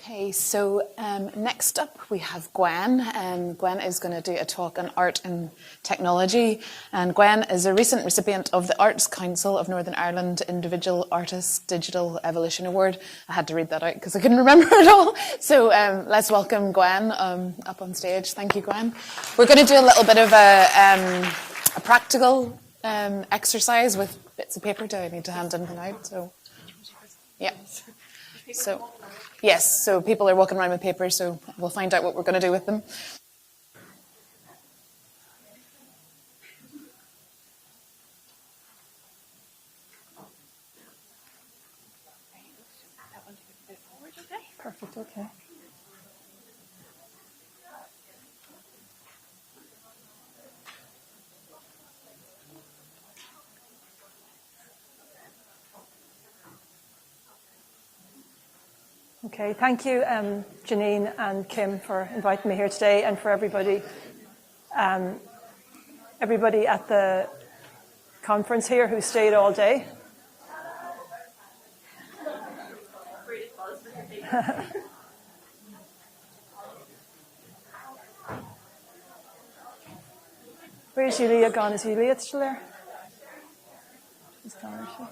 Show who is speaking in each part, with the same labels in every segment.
Speaker 1: Okay, so next up we have Gwen. Gwen is going to do a talk on art and technology. And Gwen is a recent recipient of the Arts Council of Northern Ireland Individual Artist Digital Evolution Award. I had to read that out because I couldn't remember it all. So let's welcome Gwen up on stage. Thank you, Gwen. We're going to do a little bit of a practical exercise with bits of paper. Do I need to hand anything out? So, yeah. So, yes, so people are walking around with papers, so we'll find out what we're going to do with them. Perfect, okay.
Speaker 2: Okay, thank you, Janine and Kim, for inviting me here today, and for everybody at the conference here who stayed all day. Where's Julia gone? Is Julia still there? She's gone, is she?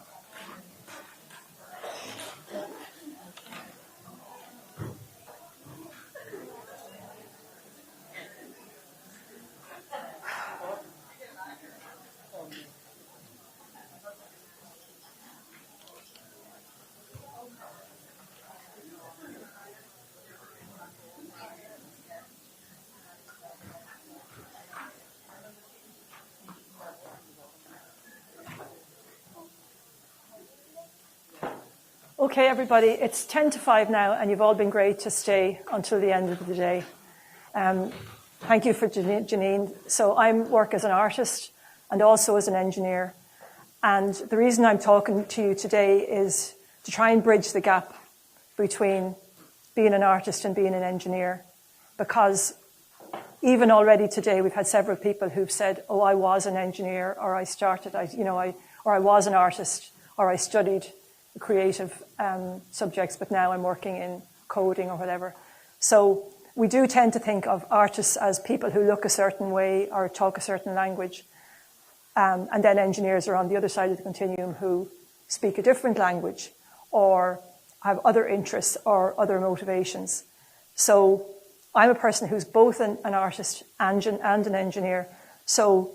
Speaker 2: Okay, everybody, it's 10 to 5 now, and you've all been great to stay until the end of the day. Thank you for Janine. So I work as an artist and also as an engineer. And the reason I'm talking to you today is to try and bridge the gap between being an artist and being an engineer. Because even already today, we've had several people who've said, oh, I was an engineer, or I started, or I was an artist, or I studied creative subjects, but now I'm working in coding or whatever. So we do tend to think of artists as people who look a certain way or talk a certain language. And then engineers are on the other side of the continuum who speak a different language or have other interests or other motivations. So I'm a person who's both an artist and an engineer. So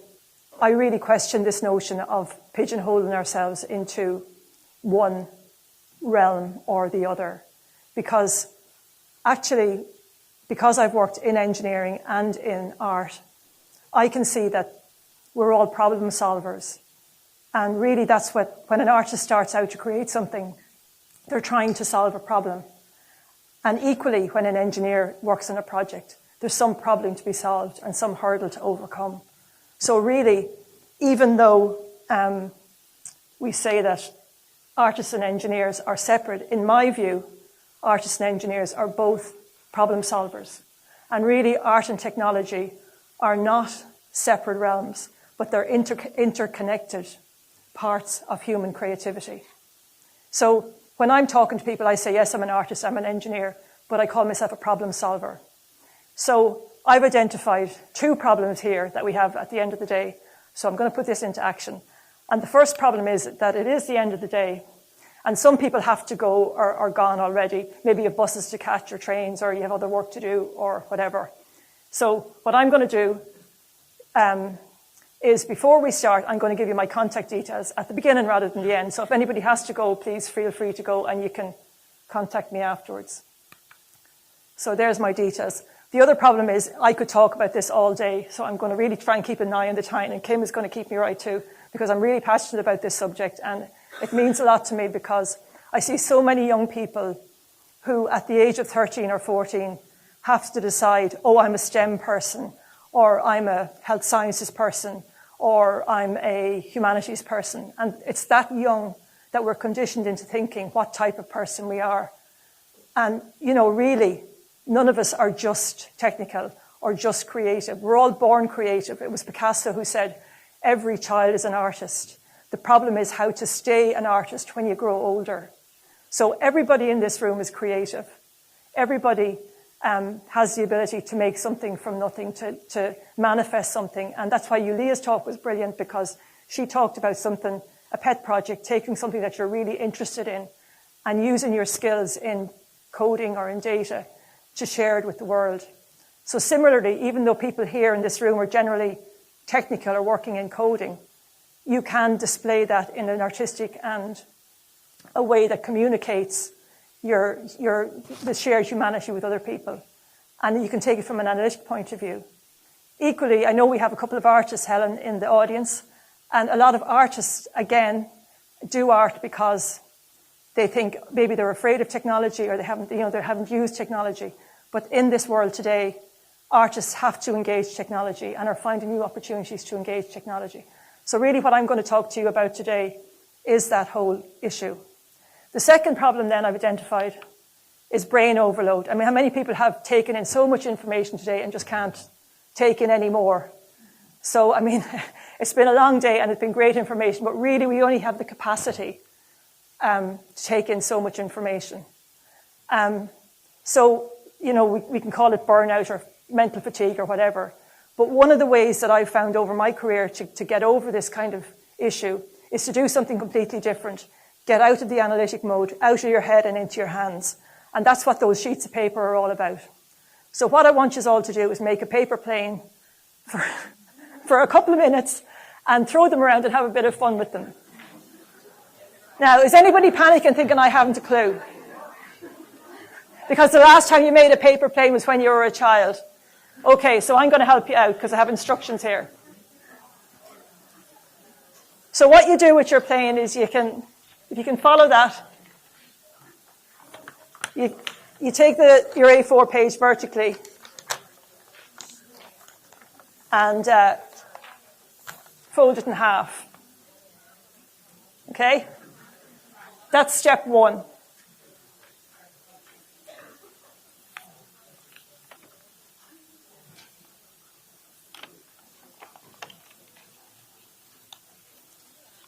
Speaker 2: I really question this notion of pigeonholing ourselves into one realm or the other, because actually, because I've worked in engineering and in art, I can see that we're all problem solvers. And really that's when an artist starts out to create something, they're trying to solve a problem. And equally, when an engineer works on a project, there's some problem to be solved and some hurdle to overcome. So really, even though we say that artists and engineers are separate, in my view, artists and engineers are both problem solvers. And really, art and technology are not separate realms, but they're interconnected parts of human creativity. So when I'm talking to people, I say, yes, I'm an artist, I'm an engineer, but I call myself a problem solver. So I've identified two problems here that we have at the end of the day. So I'm going to put this into action. And the first problem is that it is the end of the day, and some people have to go or are gone already. Maybe you have buses to catch or trains, or you have other work to do or whatever. So what I'm going to do is, before we start, I'm going to give you my contact details at the beginning rather than the end. So if anybody has to go, please feel free to go, and you can contact me afterwards. So there's my details. The other problem is I could talk about this all day, so I'm going to really try and keep an eye on the time, and Kim is going to keep me right too, because I'm really passionate about this subject, and it means a lot to me because I see so many young people who at the age of 13 or 14 have to decide, oh, I'm a STEM person, or I'm a health sciences person, or I'm a humanities person. And it's that young that we're conditioned into thinking what type of person we are. And, really, none of us are just technical or just creative. We're all born creative. It was Picasso who said, every child is an artist. The problem is how to stay an artist when you grow older. So everybody in this room is creative. everybody has the ability to make something from nothing, to manifest something. And that's why Yulia's talk was brilliant, because she talked about something, a pet project, taking something that you're really interested in and using your skills in coding or in data to share it with the world. So similarly, even though people here in this room are generally technical or working in coding, you can display that in an artistic and a way that communicates the shared humanity with other people. And you can take it from an analytic point of view. Equally, I know we have a couple of artists, Helen, in the audience, and a lot of artists, again, do art because they think maybe they're afraid of technology, or they haven't used technology. But in this world today, artists have to engage technology and are finding new opportunities to engage technology. So really what I'm going to talk to you about today is that whole issue. The second problem then I've identified is brain overload. I mean, how many people have taken in so much information today and just can't take in any more? So, I mean, it's been a long day and it's been great information, but really we only have the capacity to take in so much information. So, you know, we can call it burnout or mental fatigue or whatever. But one of the ways that I've found over my career to get over this kind of issue is to do something completely different. Get out of the analytic mode, out of your head and into your hands. And that's what those sheets of paper are all about. So what I want you all to do is make a paper plane for a couple of minutes and throw them around and have a bit of fun with them. Now, is anybody panicking thinking I haven't a clue? Because the last time you made a paper plane was when you were a child. Okay, so I'm going to help you out because I have instructions here. So what you do with your plane is if you can follow that, you take your A4 page vertically and fold it in half. Okay? That's step one.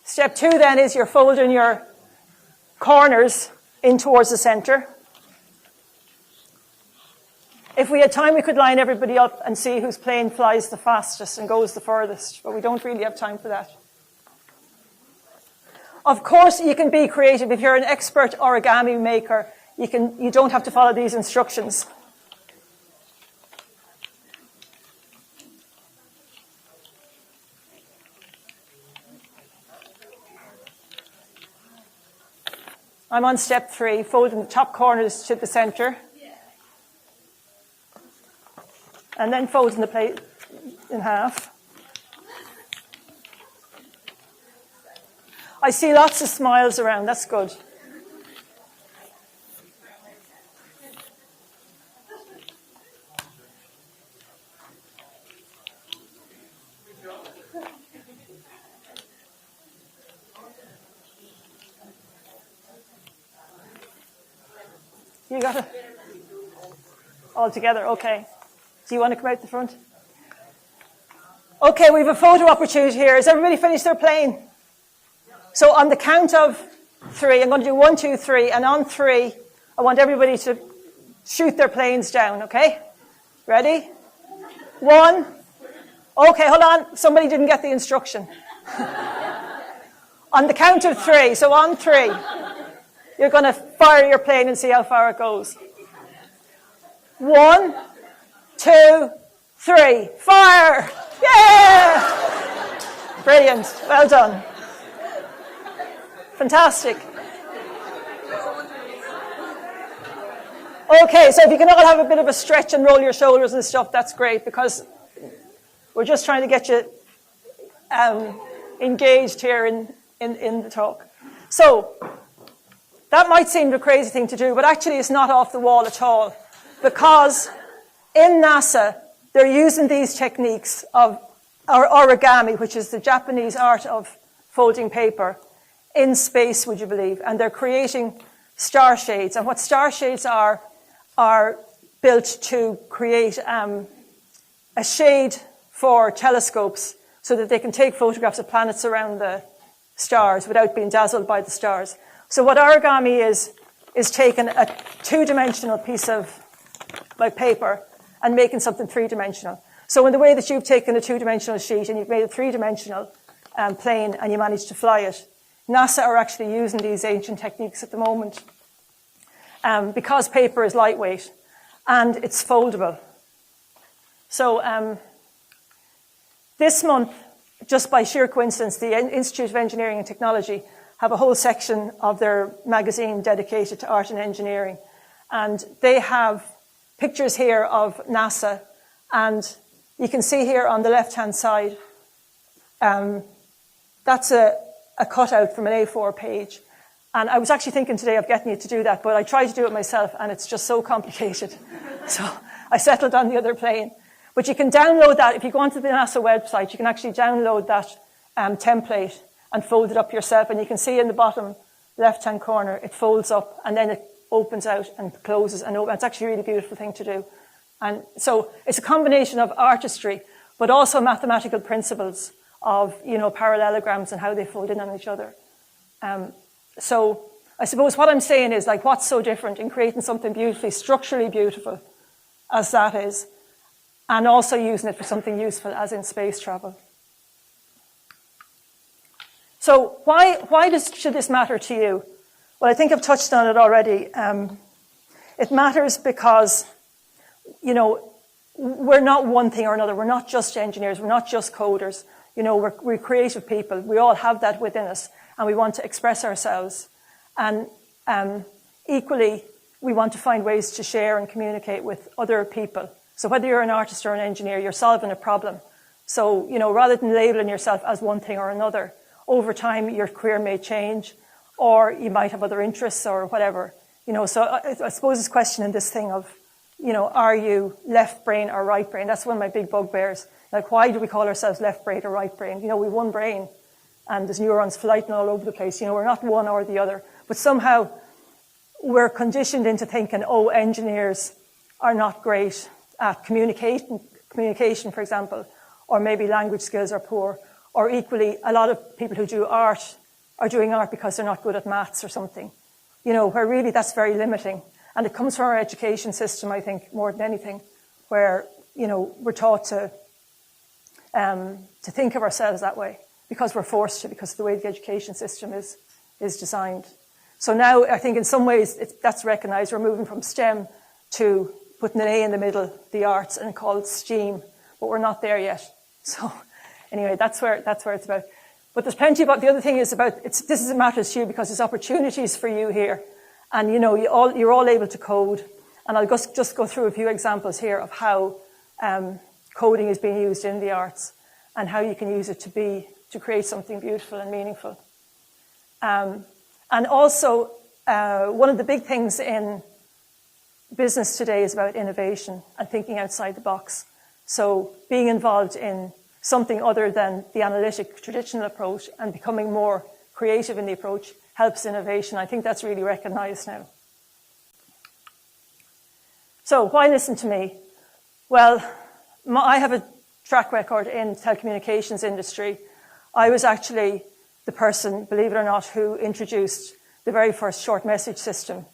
Speaker 2: Step two then is you're folding your corners in towards the center. If we had time, we could line everybody up and see whose plane flies the fastest and goes the furthest, but we don't really have time for that. Of course, you can be creative. If you're an expert origami maker, you don't have to follow these instructions. I'm on step 3, folding the top corners to the center. And then folding the plate in half. I see lots of smiles around, that's good. You got it? All together, okay. Do you want to come out the front? Okay, we have a photo opportunity here. Has everybody finished their plane? So on the count of 3, I'm going to do 1, 2, 3, and on 3, I want everybody to shoot their planes down, okay? Ready? 1. Okay, hold on. Somebody didn't get the instruction. On the count of 3, so on 3, you're going to fire your plane and see how far it goes. 1, 2, 3, fire! Yeah! Brilliant, well done. Fantastic. Okay, so if you can all have a bit of a stretch and roll your shoulders and stuff, that's great, because we're just trying to get you engaged here in the talk. So, that might seem a crazy thing to do, but actually it's not off the wall at all, because in NASA, they're using these techniques of origami, which is the Japanese art of folding paper, in space, would you believe? And they're creating star shades. And what star shades are built to create a shade for telescopes so that they can take photographs of planets around the stars without being dazzled by the stars. So what origami is is taking a two-dimensional piece of like paper and making something three-dimensional. So in the way that you've taken a two-dimensional sheet and you've made a three-dimensional plane and you managed to fly it, NASA are actually using these ancient techniques at the moment because paper is lightweight and it's foldable. So this month, just by sheer coincidence, the Institute of Engineering and Technology have a whole section of their magazine dedicated to art and engineering. And they have pictures here of NASA. And you can see here on the left-hand side, that's a cutout from an A4 page. And I was actually thinking today of getting you to do that, but I tried to do it myself, and it's just so complicated. So I settled on the other plane. But you can download that. If you go onto the NASA website, you can actually download that template and fold it up yourself. And you can see in the bottom left-hand corner, it folds up, and then it opens out and closes. And it's actually a really beautiful thing to do. And so it's a combination of artistry, but also mathematical principles of, parallelograms and how they fold in on each other. So I suppose what I'm saying is, like, what's so different in creating something beautifully, structurally beautiful, as that is, and also using it for something useful, as in space travel. So why should this matter to you? Well, I think I've touched on it already. It matters because, we're not one thing or another. We're not just engineers. We're not just coders. We're creative people. We all have that within us, and we want to express ourselves. And equally, we want to find ways to share and communicate with other people. So whether you're an artist or an engineer, you're solving a problem. So, rather than labeling yourself as one thing or another, over time, your career may change, or you might have other interests or whatever. So I suppose this question in this thing of, are you left brain or right brain? That's one of my big bugbears. Like, why do we call ourselves left brain or right brain? We've one brain, and there's neurons flighting all over the place. We're not one or the other. But somehow we're conditioned into thinking, engineers are not great at communication, for example, or maybe language skills are poor, or equally, a lot of people who do art are doing art because they're not good at maths or something, where really that's very limiting. And it comes from our education system, I think, more than anything, where, we're taught to think of ourselves that way because we're forced to, because of the way the education system is designed. So now I think in some ways that's recognised. We're moving from STEM to putting an A in the middle, the arts, and call it STEAM, but we're not there yet. So anyway, that's where it's about. But there's plenty about, the other thing is about, this matters to you because there's opportunities for you here. And you're all able to code. And I'll just go through a few examples here of how coding is being used in the arts and how you can use it to create something beautiful and meaningful. And also, one of the big things in business today is about innovation and thinking outside the box. So being involved in something other than the analytic traditional approach and becoming more creative in the approach helps innovation. I think that's really recognised now. So why listen to me? Well, I have a track record in the telecommunications industry. I was actually the person, believe it or not, who introduced the very first short message system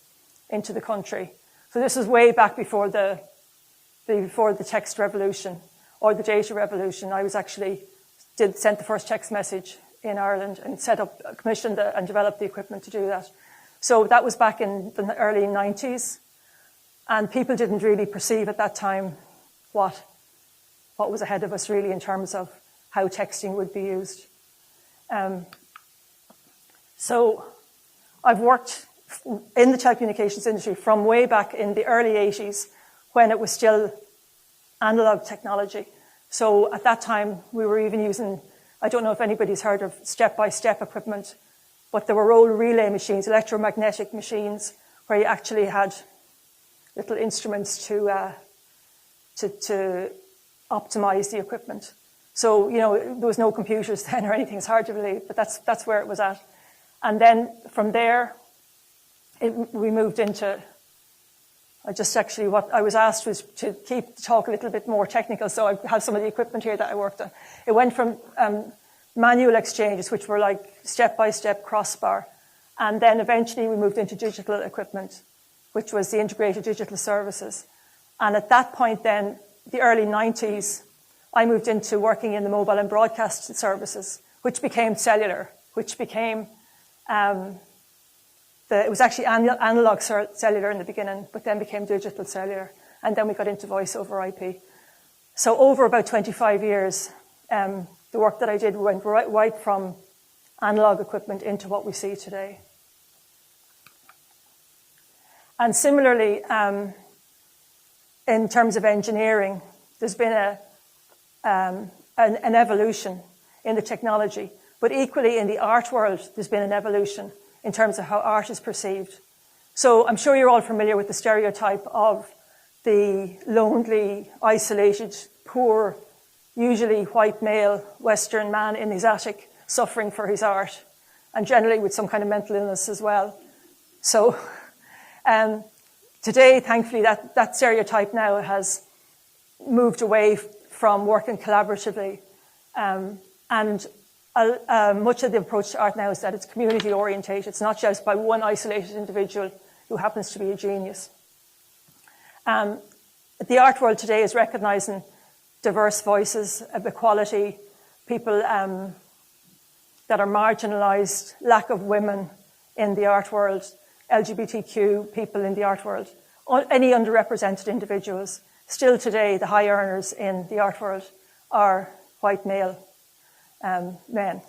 Speaker 2: into the country. So this was way back before the text revolution or the data revolution. I was actually sent the first text message in Ireland and commissioned and developed the equipment to do that. So that was back in the early 90s. And people didn't really perceive at that time what was ahead of us really in terms of how texting would be used. So I've worked in the telecommunications industry from way back in the early 80s when it was still analog technology. So at that time, we were even using, I don't know if anybody's heard of step-by-step equipment, but there were roll relay machines, electromagnetic machines, where you actually had little instruments to optimize the equipment. So, there was no computers then or anything. It's hard to believe, but that's where it was at. And then from there, we moved into, what I was asked was to keep the talk a little bit more technical, so I have some of the equipment here that I worked on. It went from manual exchanges, which were like step-by-step crossbar, And then eventually we moved into digital equipment, which was the integrated digital services. And at that point then, the early 90s, I moved into working in the mobile and broadcast services, which became cellular, which became, it was actually analog cellular in the beginning, but then became digital cellular. And then we got into voice over IP. So over about 25 years, the work that I did went right from analog equipment into what we see today. And similarly, in terms of engineering, there's been an evolution in the technology, but equally in the art world, there's been an evolution in terms of how art is perceived. So I'm sure you're all familiar with the stereotype of the lonely, isolated, poor, usually white male Western man in his attic suffering for his art, and generally with some kind of mental illness as well. So today, thankfully, that stereotype now has moved away from working collaboratively. And much of the approach to art now is that it's community orientated. It's not just by one isolated individual who happens to be a genius. The art world today is recognizing diverse voices of equality, people that are marginalized, lack of women in the art world, LGBTQ people in the art world, any underrepresented individuals. Still today, the high earners in the art world are white male men.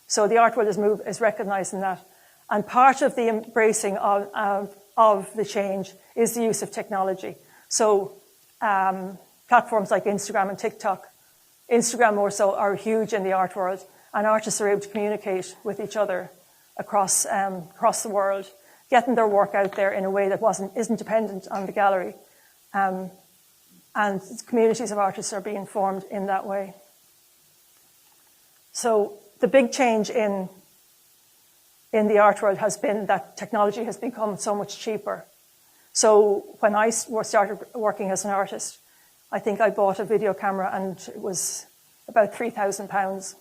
Speaker 2: So the art world is recognizing that. And part of the embracing of the change is the use of technology. So platforms like Instagram and TikTok, Instagram more so, are huge in the art world, and artists are able to communicate with each other across the world, getting their work out there in a way that isn't dependent on the gallery. And communities of artists are being formed in that way. So the big change in the art world has been that technology has become so much cheaper. So when I started working as an artist, I think I bought a video camera and it was about £3,000.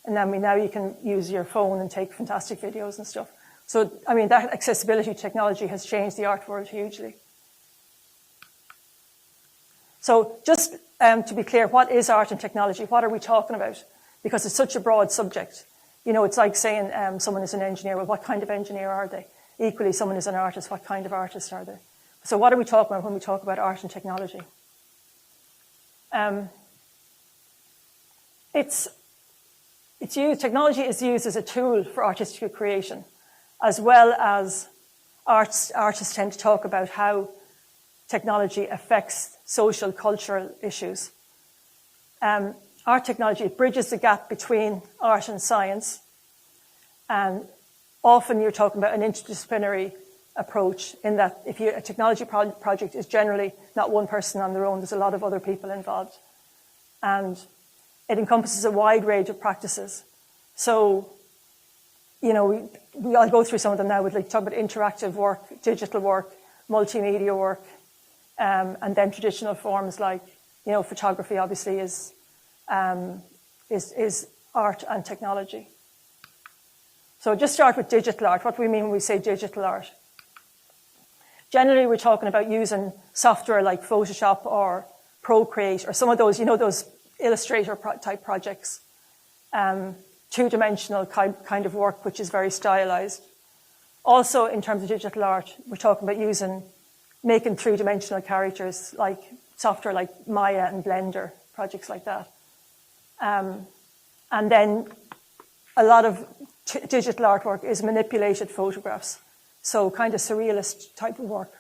Speaker 2: And then now you can use your phone and take fantastic videos and stuff. So, I mean, that accessibility to technology has changed the art world hugely. So just to be clear, what is art and technology? What are we talking about? Because it's such a broad subject. You know, it's like saying someone is an engineer. Well, what kind of engineer are they? Equally, someone is an artist. What kind of artist are they? So what are we talking about when we talk about art and technology? Technology is used as a tool for artistic creation, as well as artists tend to talk about how technology affects social, cultural issues. Art technology, it bridges the gap between art and science. And often you're talking about an interdisciplinary approach in that a technology project is generally not one person on their own, there's a lot of other people involved. And it encompasses a wide range of practices. So, you know, I'll go through some of them now. We'd talk about interactive work, digital work, multimedia work, and then traditional forms like, you know, photography obviously is art and technology. So just start with digital art. What do we mean when we say digital art? Generally, we're talking about using software like Photoshop or Procreate or some of those, you know, those Illustrator type projects. Two-dimensional kind of work, which is very stylized. Also, in terms of digital art, we're talking about making three-dimensional characters like software like Maya and Blender, projects like that. And then a lot of digital artwork is manipulated photographs. So kind of surrealist type of work.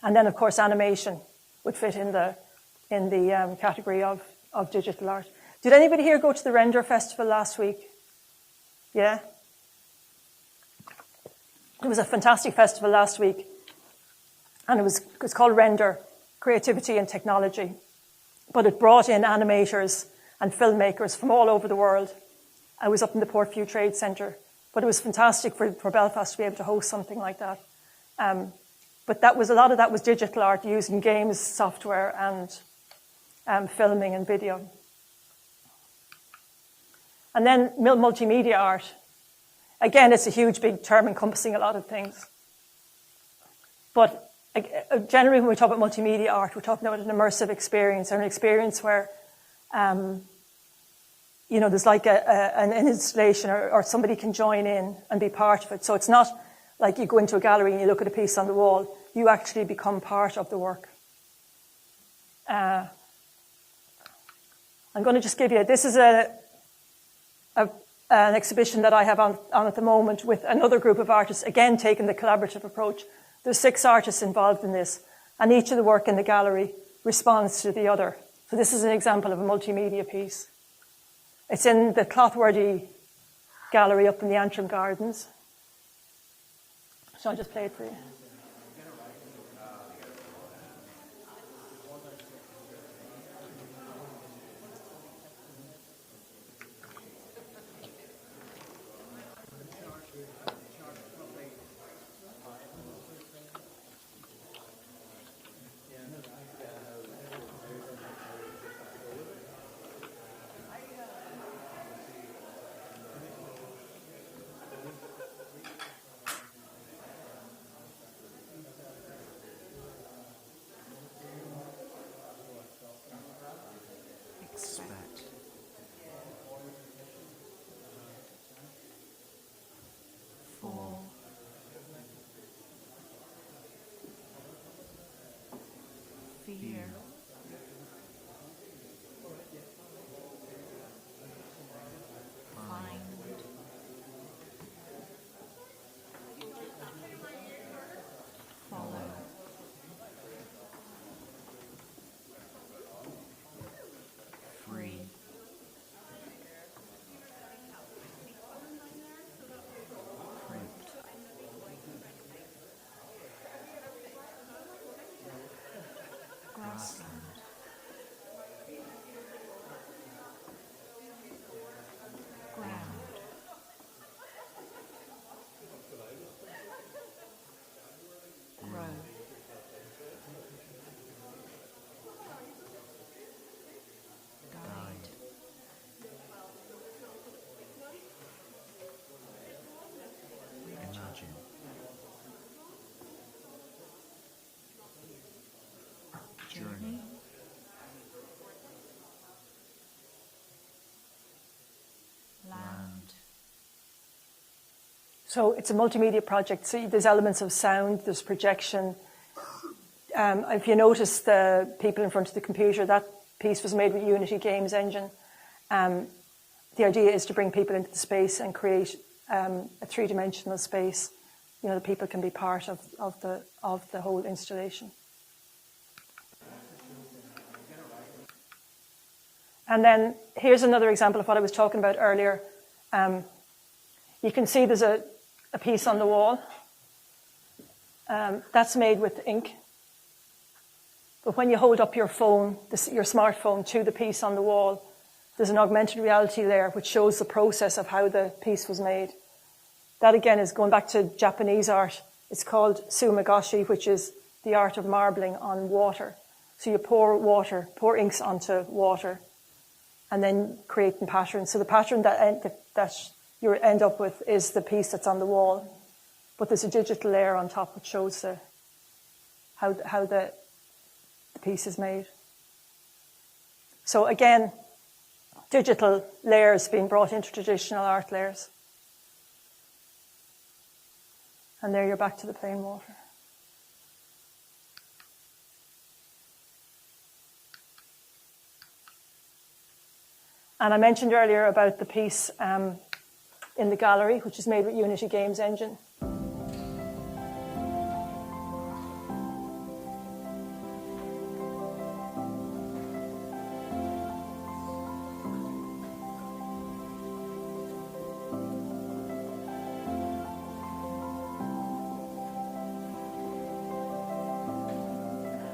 Speaker 2: And then, of course, animation would fit in the category of digital art. Did anybody here go to the Render Festival last week? Yeah? It was a fantastic festival last week. And it was called Render, Creativity and Technology. But it brought in animators and filmmakers from all over the world. I was up in the Portview Trade Centre. But it was fantastic for Belfast to be able to host something like that. But a lot of that was digital art using games, software, and filming and video. And then multimedia art Again, it's a huge, big term encompassing a lot of things. But generally, when we talk about multimedia art, we're talking about an immersive experience, or an experience where, there's like an installation, or somebody can join in and be part of it. So it's not like you go into a gallery and you look at a piece on the wall. You actually become part of the work. I'm going to just give you, this is an exhibition that I have on at the moment with another group of artists, again taking the collaborative approach. There's 6 artists involved in this, and each of the work in the gallery responds to the other. So this is an example of a multimedia piece. It's in the Clothworthy Gallery up in the Antrim Gardens. Shall I just play it for you?
Speaker 3: Fear. Find. Follow. Free. Fruit. Grassland. Ground. Grow. Guide. Imagine. Journey. Land.
Speaker 2: So it's a multimedia project. So there's elements of sound, there's projection. If you notice the people in front of the computer, that piece was made with Unity Games Engine. The idea is to bring people into the space and create a 3-dimensional space. The people can be part of the whole installation. And then here's another example of what I was talking about earlier. You can see there's a piece on the wall. That's made with ink. But when you hold up your phone, your smartphone, to the piece on the wall, there's an augmented reality layer which shows the process of how the piece was made. That again is going back to Japanese art. It's called sumigashi, which is the art of marbling on water. So you pour inks onto water, and then creating patterns. So the pattern that you end up with is the piece that's on the wall. But there's a digital layer on top which shows how the piece is made. So again, digital layers being brought into traditional art layers. And there you're back to the plain water. And I mentioned earlier about the piece in the gallery, which is made with Unity Games Engine.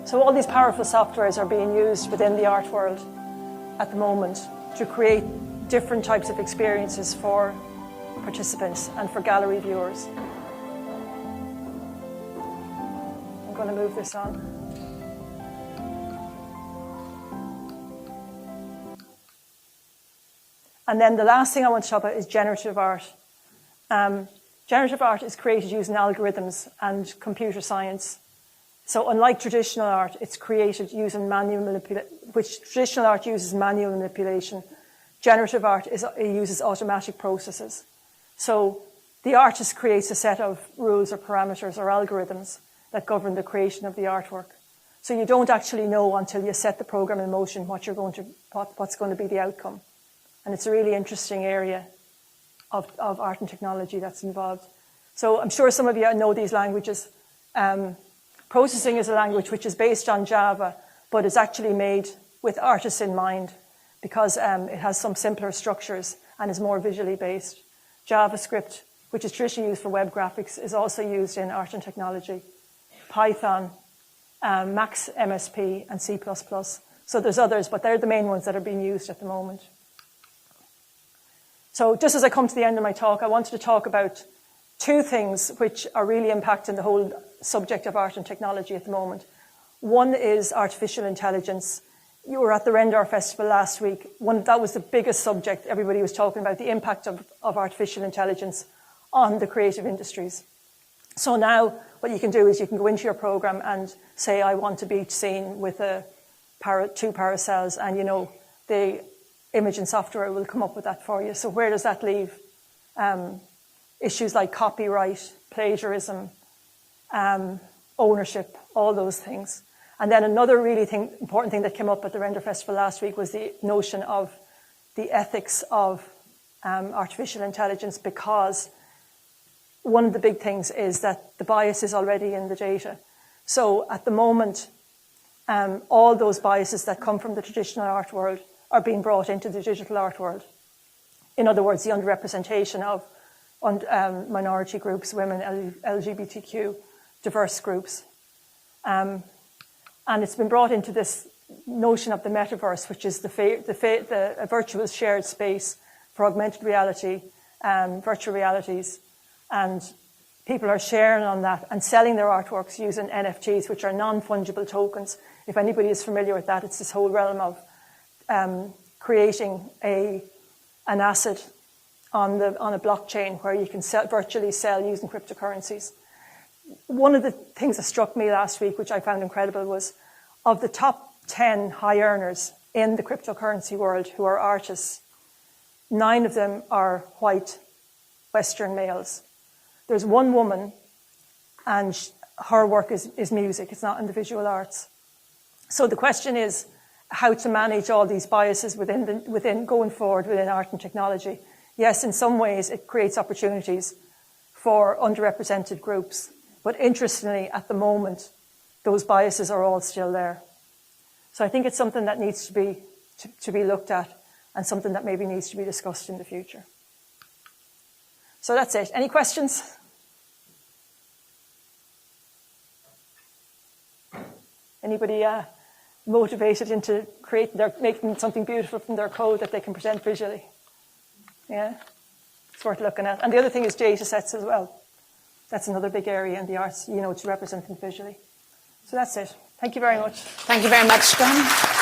Speaker 2: So all these powerful softwares are being used within the art world at the moment to create different types of experiences for participants and for gallery viewers. I'm going to move this on. And then the last thing I want to talk about is generative art. Generative art is created using algorithms and computer science. So unlike traditional art, it's created using manual manipulation, which traditional art uses manual manipulation. Generative art uses automatic processes. So the artist creates a set of rules or parameters or algorithms that govern the creation of the artwork. So you don't actually know until you set the program in motion what's going to be the outcome. And it's a really interesting area of art and technology that's involved. So I'm sure some of you know these languages. Processing is a language which is based on Java, but is actually made with artists in mind because it has some simpler structures and is more visually based. JavaScript, which is traditionally used for web graphics, is also used in art and technology. Python, Max MSP, and C++. So there's others, but they're the main ones that are being used at the moment. So just as I come to the end of my talk, I wanted to talk about two things which are really impacting the whole subject of art and technology at the moment. One is artificial intelligence. You were at the Render Festival last week. That was the biggest subject. Everybody was talking about the impact of artificial intelligence on the creative industries. So now what you can do is you can go into your program and say, I want a beach scene with two parasols, and the image software will come up with that for you. So where does that leave issues like copyright, plagiarism, ownership, all those things? And then another really important thing that came up at the Render Festival last week was the notion of the ethics of artificial intelligence, because one of the big things is that the bias is already in the data. So at the moment, all those biases that come from the traditional art world are being brought into the digital art world. In other words, the underrepresentation of minority groups, women, LGBTQ, diverse groups. And it's been brought into this notion of the metaverse, which is a virtual shared space for augmented reality, virtual realities. And people are sharing on that and selling their artworks using NFTs, which are non-fungible tokens. If anybody is familiar with that, it's this whole realm of creating an asset on a blockchain where you can virtually sell using cryptocurrencies. One of the things that struck me last week, which I found incredible, was of the top 10 high earners in the cryptocurrency world who are artists, 9 of them are white Western males. There's one woman, and her work is music. It's not in the visual arts. So the question is how to manage all these biases within going forward within art and technology. Yes, in some ways it creates opportunities for underrepresented groups, but interestingly, at the moment, those biases are all still there. So I think it's something that needs to be looked at, and something that maybe needs to be discussed in the future. So that's it. Any questions? Anybody motivated into making something beautiful from their code that they can present visually? Yeah, it's worth looking at. And the other thing is data sets as well. That's another big area in the arts, to represent them visually. So that's it. Thank you very much.
Speaker 1: Thank you very much, Gwen.